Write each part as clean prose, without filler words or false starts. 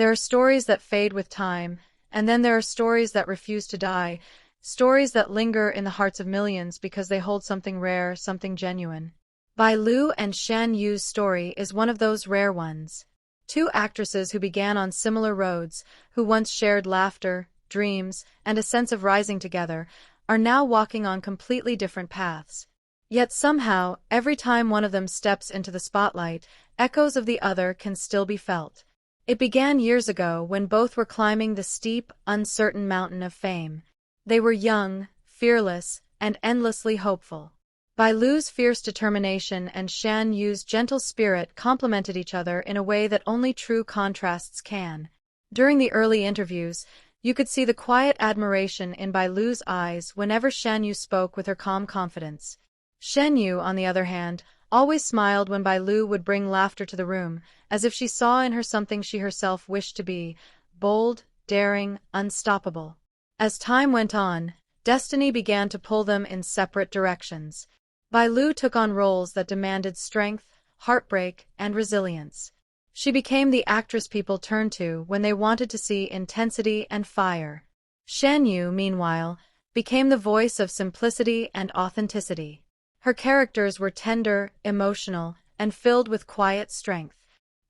There are stories that fade with time, and then there are stories that refuse to die, stories that linger in the hearts of millions because they hold something rare, something genuine. Bai Lu and Shen Yu's story is one of those rare ones. Two actresses who began on similar roads, who once shared laughter, dreams, and a sense of rising together, are now walking on completely different paths. Yet somehow, every time one of them steps into the spotlight, echoes of the other can still be felt. It began years ago when both were climbing the steep, uncertain mountain of fame. They were young, fearless, and endlessly hopeful. Bai Lu's fierce determination and Shen Yu's gentle spirit complemented each other in a way that only true contrasts can. During the early interviews, you could see the quiet admiration in Bai Lu's eyes whenever Shen Yue spoke with her calm confidence. Shen Yue, on the other hand, always smiled when Bai Lu would bring laughter to the room, as if she saw in her something she herself wished to be: bold, daring, unstoppable. As time went on, destiny began to pull them in separate directions. Bai Lu took on roles that demanded strength, heartbreak, and resilience. She became the actress people turned to when they wanted to see intensity and fire. Shen Yue, meanwhile, became the voice of simplicity and authenticity. Her characters were tender, emotional, and filled with quiet strength.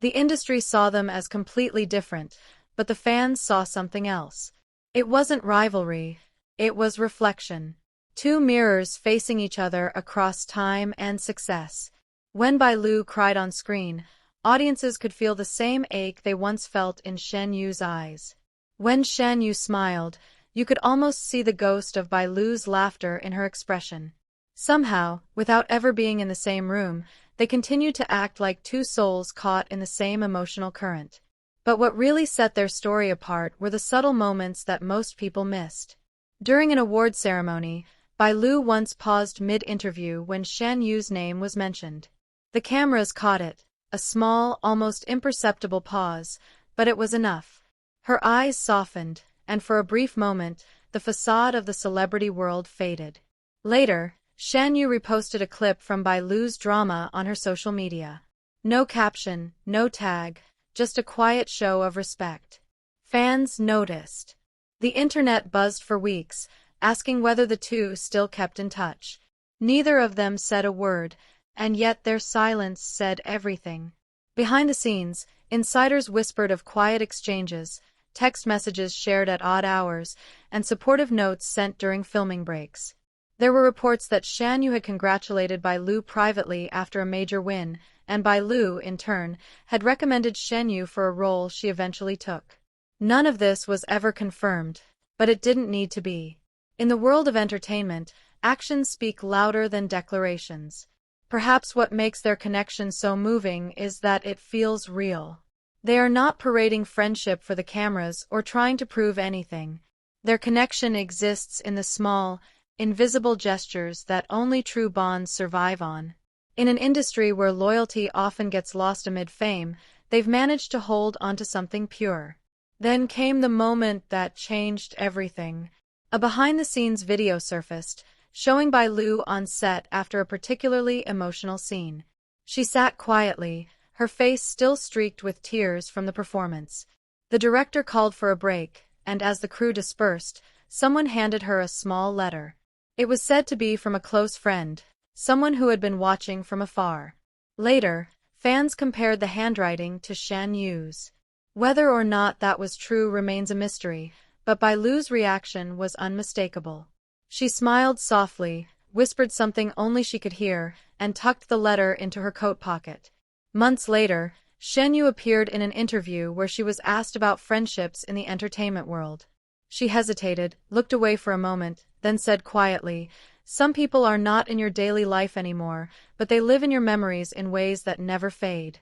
The industry saw them as completely different, but the fans saw something else. It wasn't rivalry, it was reflection. Two mirrors facing each other across time and success. When Bai Lu cried on screen, audiences could feel the same ache they once felt in Shen Yu's eyes. When Shen Yue smiled, you could almost see the ghost of Bai Lu's laughter in her expression. Somehow, without ever being in the same room, they continued to act like two souls caught in the same emotional current. But what really set their story apart were the subtle moments that most people missed. During an award ceremony, Bai Lu once paused mid-interview when Shen Yu's name was mentioned. The cameras caught it, a small, almost imperceptible pause, but it was enough. Her eyes softened, and for a brief moment, the facade of the celebrity world faded. Later, Shen Yue reposted a clip from Bai Lu's drama on her social media. No caption, no tag, just a quiet show of respect. Fans noticed. The internet buzzed for weeks, asking whether the two still kept in touch. Neither of them said a word, and yet their silence said everything. Behind the scenes, insiders whispered of quiet exchanges, text messages shared at odd hours, and supportive notes sent during filming breaks. There were reports that Shen Yue had congratulated Bai Lu privately after a major win, and Bai Lu, in turn, had recommended Shen Yue for a role she eventually took. None of this was ever confirmed, but it didn't need to be. In the world of entertainment, actions speak louder than declarations. Perhaps what makes their connection so moving is that it feels real. They are not parading friendship for the cameras or trying to prove anything. Their connection exists in the small, invisible gestures that only true bonds survive on. In an industry where loyalty often gets lost amid fame, they've managed to hold onto something pure. Then came the moment that changed everything. A behind-the-scenes video surfaced, showing Bai Lu on set after a particularly emotional scene. She sat quietly, her face still streaked with tears from the performance. The director called for a break, and as the crew dispersed, someone handed her a small letter. It was said to be from a close friend, someone who had been watching from afar. Later, fans compared the handwriting to Shen Yu's. Whether or not that was true remains a mystery, but Bai Lu's reaction was unmistakable. She smiled softly, whispered something only she could hear, and tucked the letter into her coat pocket. Months later, Shen Yue appeared in an interview where she was asked about friendships in the entertainment world. She hesitated, looked away for a moment, then said quietly, "Some people are not in your daily life anymore, but they live in your memories in ways that never fade."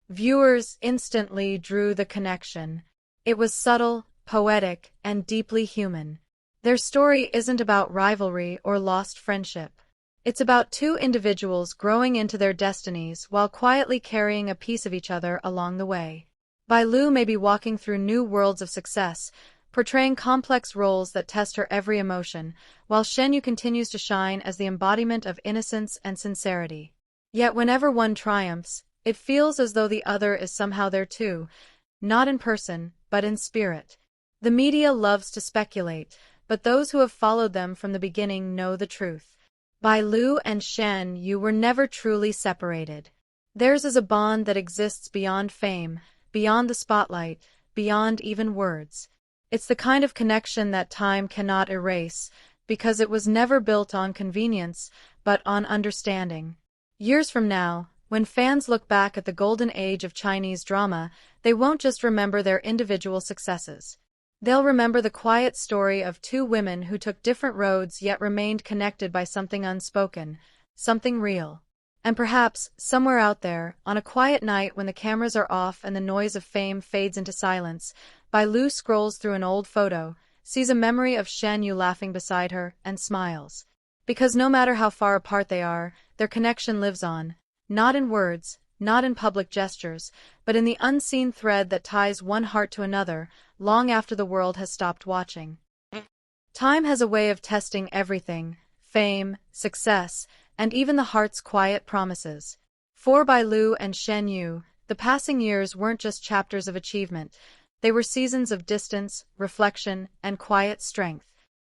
Viewers instantly drew the connection. It was subtle, poetic, and deeply human. Their story isn't about rivalry or lost friendship. It's about two individuals growing into their destinies while quietly carrying a piece of each other along the way. Bai Lu may be walking through new worlds of success, portraying complex roles that test her every emotion, while Shen Yue continues to shine as the embodiment of innocence and sincerity. Yet whenever one triumphs, it feels as though the other is somehow there too, not in person, but in spirit. The media loves to speculate, but those who have followed them from the beginning know the truth. Bai Lu and Shen Yue were never truly separated. Theirs is a bond that exists beyond fame, beyond the spotlight, beyond even words. It's the kind of connection that time cannot erase, because it was never built on convenience, but on understanding. Years from now, when fans look back at the golden age of Chinese drama, they won't just remember their individual successes. They'll remember the quiet story of two women who took different roads yet remained connected by something unspoken, something real. And perhaps, somewhere out there, on a quiet night when the cameras are off and the noise of fame fades into silence, Bai Lu scrolls through an old photo, sees a memory of Shen Yue laughing beside her, and smiles. Because no matter how far apart they are, their connection lives on, not in words, not in public gestures, but in the unseen thread that ties one heart to another, long after the world has stopped watching. Time has a way of testing everything: fame, success, and even the heart's quiet promises. For Bai Lu and Shen Yue, the passing years weren't just chapters of achievement, they were seasons of distance, reflection, and quiet strength.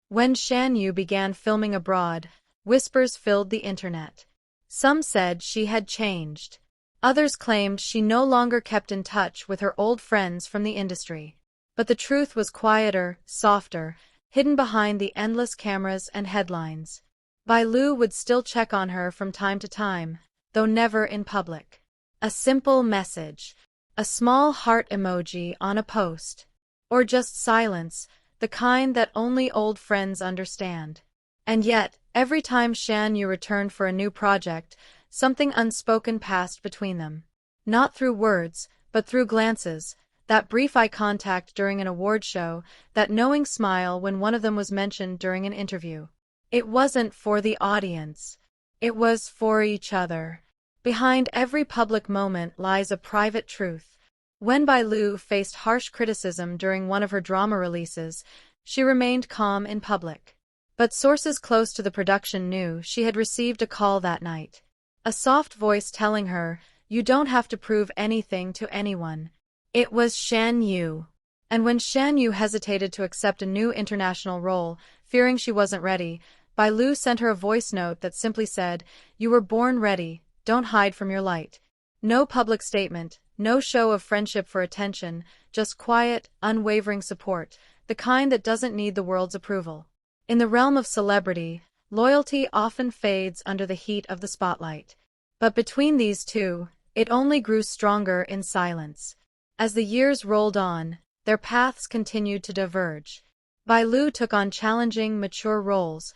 When Shen Yue began filming abroad, whispers filled the internet. Some said she had changed. Others claimed she no longer kept in touch with her old friends from the industry. But the truth was quieter, softer, hidden behind the endless cameras and headlines. Bai Lu would still check on her from time to time, though never in public. A simple message, a small heart emoji on a post, or just silence, the kind that only old friends understand. And yet, every time Shen Yue returned for a new project, something unspoken passed between them. Not through words, but through glances, that brief eye contact during an award show, that knowing smile when one of them was mentioned during an interview. It wasn't for the audience. It was for each other. Behind every public moment lies a private truth. When Bai Lu faced harsh criticism during one of her drama releases, she remained calm in public. But sources close to the production knew she had received a call that night. A soft voice telling her, "You don't have to prove anything to anyone." It was Shen Yue. And when Shen Yue hesitated to accept a new international role, fearing she wasn't ready, Bai Lu sent her a voice note that simply said, "You were born ready, don't hide from your light." No public statement, no show of friendship for attention, just quiet, unwavering support, the kind that doesn't need the world's approval. In the realm of celebrity, loyalty often fades under the heat of the spotlight. But between these two, it only grew stronger in silence. As the years rolled on, their paths continued to diverge. Bai Lu took on challenging, mature roles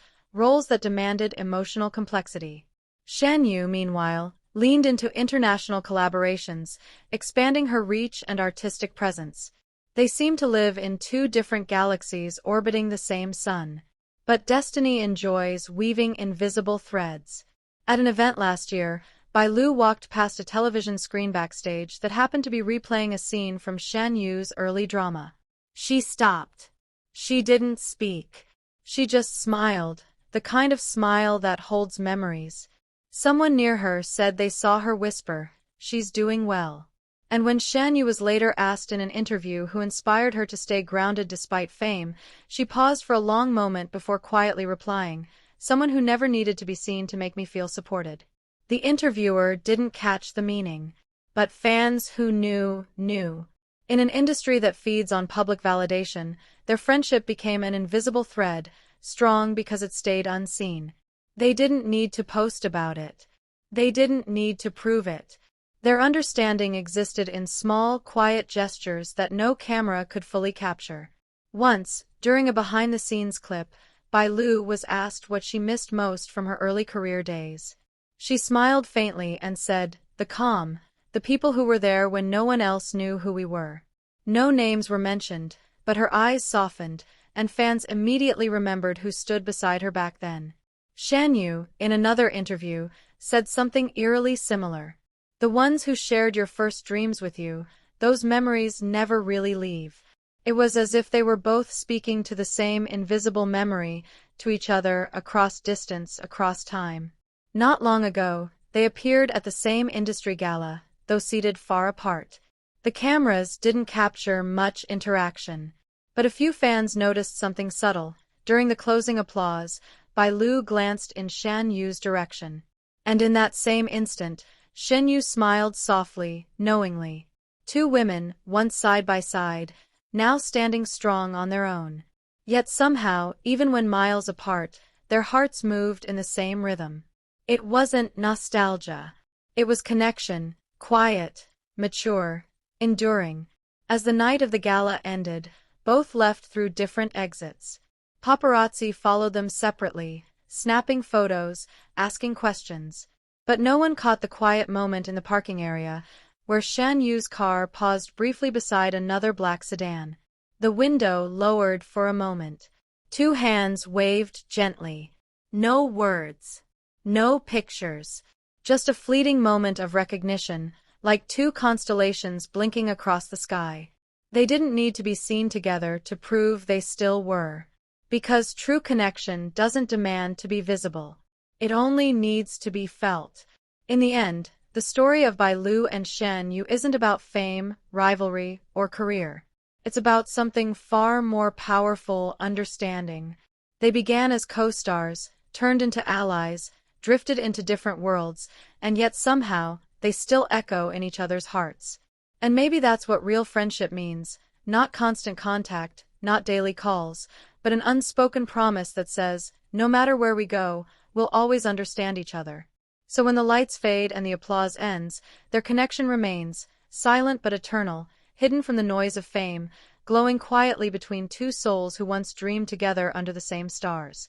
that demanded emotional complexity. Shen Yue, meanwhile, leaned into international collaborations, expanding her reach and artistic presence. They seemed to live in two different galaxies orbiting the same sun. But destiny enjoys weaving invisible threads. At an event last year, Bai Lu walked past a television screen backstage that happened to be replaying a scene from Shen Yue's early drama. She stopped. She didn't speak. She just smiled, the kind of smile that holds memories. Someone near her said they saw her whisper, "She's doing well." And when Shen Yue was later asked in an interview who inspired her to stay grounded despite fame, she paused for a long moment before quietly replying, "Someone who never needed to be seen to make me feel supported." The interviewer didn't catch the meaning, but fans who knew. In an industry that feeds on public validation, their friendship became an invisible thread, strong because it stayed unseen. They didn't need to post about it. They didn't need to prove it. Their understanding existed in small, quiet gestures that no camera could fully capture. Once, during a behind-the-scenes clip, Bai Lu was asked what she missed most from her early career days. She smiled faintly and said, "The calm, the people who were there when no one else knew who we were." No names were mentioned, but her eyes softened, and fans immediately remembered who stood beside her back then. Shen Yue, in another interview, said something eerily similar. "The ones who shared your first dreams with you, those memories never really leave." It was as if they were both speaking to the same invisible memory, to each other, across distance, across time. Not long ago, they appeared at the same industry gala, though seated far apart. The cameras didn't capture much interaction, but a few fans noticed something subtle. During the closing applause, Bai Lu glanced in Shen Yue's direction. And in that same instant, Shen Yue smiled softly, knowingly. Two women, once side by side, now standing strong on their own. Yet somehow, even when miles apart, their hearts moved in the same rhythm. It wasn't nostalgia. It was connection, quiet, mature, enduring. As the night of the gala ended, both left through different exits. Paparazzi followed them separately, snapping photos, asking questions. But no one caught the quiet moment in the parking area, where Shen Yu's car paused briefly beside another black sedan. The window lowered for a moment. Two hands waved gently. No words. No pictures. Just a fleeting moment of recognition, like two constellations blinking across the sky. They didn't need to be seen together to prove they still were. Because true connection doesn't demand to be visible. It only needs to be felt. In the end, the story of Bai Lu and Shen Yue isn't about fame, rivalry, or career. It's about something far more powerful: understanding. They began as co-stars, turned into allies, drifted into different worlds, and yet somehow, they still echo in each other's hearts. And maybe that's what real friendship means: not constant contact, not daily calls, but an unspoken promise that says, no matter where we go, we'll always understand each other. So when the lights fade and the applause ends, their connection remains, silent but eternal, hidden from the noise of fame, glowing quietly between two souls who once dreamed together under the same stars.